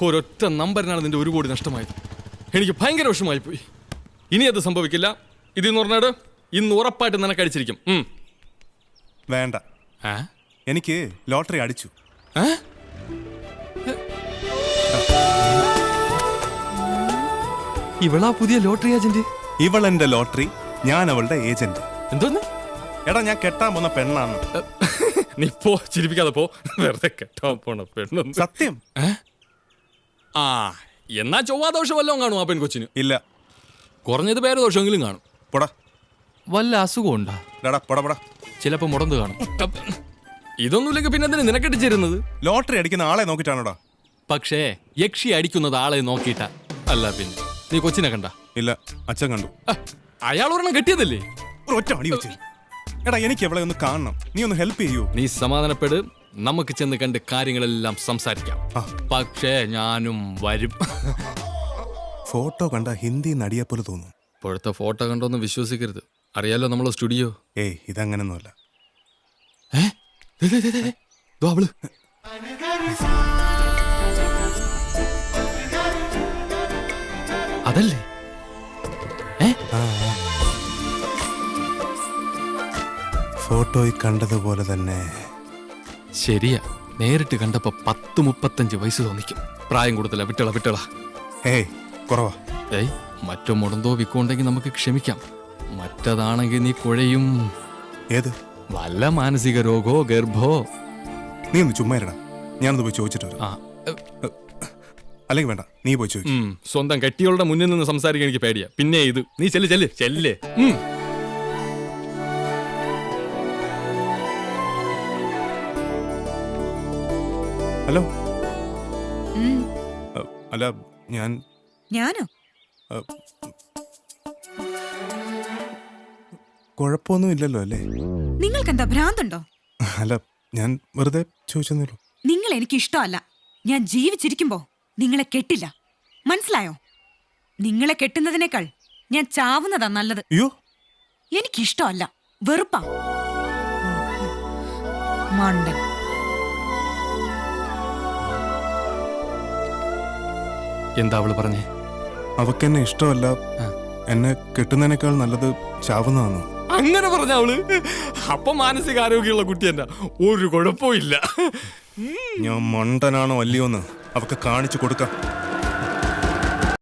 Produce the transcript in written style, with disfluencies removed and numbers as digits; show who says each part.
Speaker 1: ഒരൊറ്റ നമ്പറിനാണ് നിന്റെ 1 കോടി നഷ്ടമായത്. എനിക്ക് ഭയങ്കര വിഷമമായി പോയി. ഇനി അത് സംഭവിക്കില്ല. ഇതെന്ന് പറഞ്ഞാട് ഇന്ന് ഉറപ്പായിട്ട് നിനക്കടിച്ചിരിക്കും.
Speaker 2: വേണ്ട, എനിക്ക് ലോട്ടറി അടിച്ചു.
Speaker 1: ഇവളാ പുതിയ ലോട്ടറി ഏജന്റ്?
Speaker 2: ഇവളെന്റെ ലോട്ടറി, ഞാൻ അവളുടെ ഏജന്റ്.
Speaker 1: എന്തോന്ന്?
Speaker 2: എടാ, ഞാൻ കെട്ടാൻ പോന്ന പെണ്ണാണ്.
Speaker 1: നീ പോ, ചിരിപ്പിക്കാതെ പോ. വെറുതെ കെട്ടാൻ പോണ പെണ്ണ്.
Speaker 2: സത്യം.
Speaker 1: എന്നാ ചൊവ്വാദോഷം വല്ലതും കാണും ആ പെൺകൊച്ചിന്?
Speaker 2: ഇല്ല.
Speaker 1: കുറഞ്ഞത് പേര് ദോഷമെങ്കിലും കാണും.
Speaker 2: പോടാ.
Speaker 1: വല്ല അസുഖം ഉണ്ടാ?
Speaker 2: പോടാ.
Speaker 1: ചിലപ്പോ മുടന്ത് കാണും. ഇതൊന്നുമില്ലെങ്കിൽ പിന്നെ എന്തിനാ നിനക്കെട്ടിച്ചിരുന്നത്?
Speaker 2: ലോട്ടറി അടിക്കുന്ന ആളെ നോക്കിട്ടാണോടാ?
Speaker 1: പക്ഷേ യക്ഷി അടിക്കുന്നത് ആളെ നോക്കിയിട്ടാ. അല്ല പിന്നെ നീ കൊച്ചിനെ കണ്ട?
Speaker 2: ഇല്ല, അച്ഛൻ കണ്ടു.
Speaker 1: അയാൾ ഒരെണ്ണം കെട്ടിയതല്ലേ?
Speaker 2: ഒറ്റ അടി വെച്ച്. എടാ, എനിക്ക് എവിടെ ഒന്ന് കാണണം. നീ ഒന്ന് ഹെൽപ്പ് ചെയ്യൂ.
Speaker 1: നീ സമാധാനപ്പെട്, നമുക്ക് ചെന്ന് കണ്ട് കാര്യങ്ങളെല്ലാം സംസാരിക്കാം. പക്ഷേ ഞാനും വരും.
Speaker 2: ഫോട്ടോ കണ്ട ഹിന്ദി നടിയെ പോലെ തോന്നും.
Speaker 1: ഇപ്പോഴത്തെ ഫോട്ടോ കണ്ടൊന്നും വിശ്വസിക്കരുത്. അറിയാലോ നമ്മളെ സ്റ്റുഡിയോ.
Speaker 2: ഇതങ്ങനൊന്നുമല്ല.
Speaker 1: അവള് അതല്ലേ?
Speaker 2: ഫോട്ടോയിൽ കണ്ടതുപോലെ തന്നെ.
Speaker 1: ശരിയാ, നേരിട്ട് കണ്ടപ്പോ 10-35 വയസ്സ് തോന്നിക്കും. പ്രായം കൂടുതല. വിട്ടള.
Speaker 2: കുറവാ.
Speaker 1: മറ്റോ മുടന്തോ വിക്കുണ്ടെങ്കിൽ നമുക്ക് ക്ഷമിക്കാം. മറ്റതാണെങ്കിൽ നീ കുഴയും.
Speaker 2: ഏത്?
Speaker 1: വല്ല മാനസിക രോഗോ ഗർഭോ.
Speaker 2: നീ ഒന്ന് ചുമ്മാരടാ, ഞാനൊന്ന് പോയി ചോദിച്ചിട്ട് വരാം. അല്ലെങ്കിൽ വേണ്ട, നീ പോയി ചോദിക്കും.
Speaker 1: സ്വന്തം കെട്ടിയോളുടെ മുന്നിൽ നിന്ന് സംസാരിക്കാൻ എനിക്ക് പേടിയാ. പിന്നെ ഇത് നീ ചെല്ല്.
Speaker 2: ഹലോ. അല്ല, ഞാനോ? കുഴപ്പമൊന്നും ഇല്ലല്ലോ അല്ലേ?
Speaker 3: നിങ്ങൾക്ക് എന്താ ഭ്രാന്തുണ്ടോ?
Speaker 2: അല്ല, ഞാൻ വെറുതെ ചോദിച്ചെന്നേ.
Speaker 3: നിങ്ങൾ എനിക്ക് ഇഷ്ടമല്ല. ഞാൻ ജീവിച്ചിരിക്കുമ്പോ നിങ്ങളെ കെട്ടില്ല, മനസ്സിലായോ? നിങ്ങളെ കെട്ടുന്നതിനേക്കാൾ ഞാൻ ചാവുന്നതാ നല്ലത്.
Speaker 2: അയ്യോ,
Speaker 3: എനിക്കിഷ്ടമല്ല, വെറുപ്പാ. മണ്ടൻ.
Speaker 1: എന്താ അവള് പറഞ്ഞേ?
Speaker 2: അവക്കെന്നെ ഇഷ്ടമല്ല, എന്നെ കെട്ടുന്നതിനേക്കാൾ നല്ലത് ചാവുന്നതാണോ?
Speaker 1: അങ്ങനെ പറഞ്ഞ അവള്? അപ്പൊ മാനസികാരോഗ്യമുള്ള കുട്ടി തന്നെ, ഒരു കുഴപ്പമില്ല.
Speaker 2: ഞാൻ മണ്ടനാണോ അല്ലയോന്ന് അവക്ക് കാണിച്ചു കൊടുക്കാം.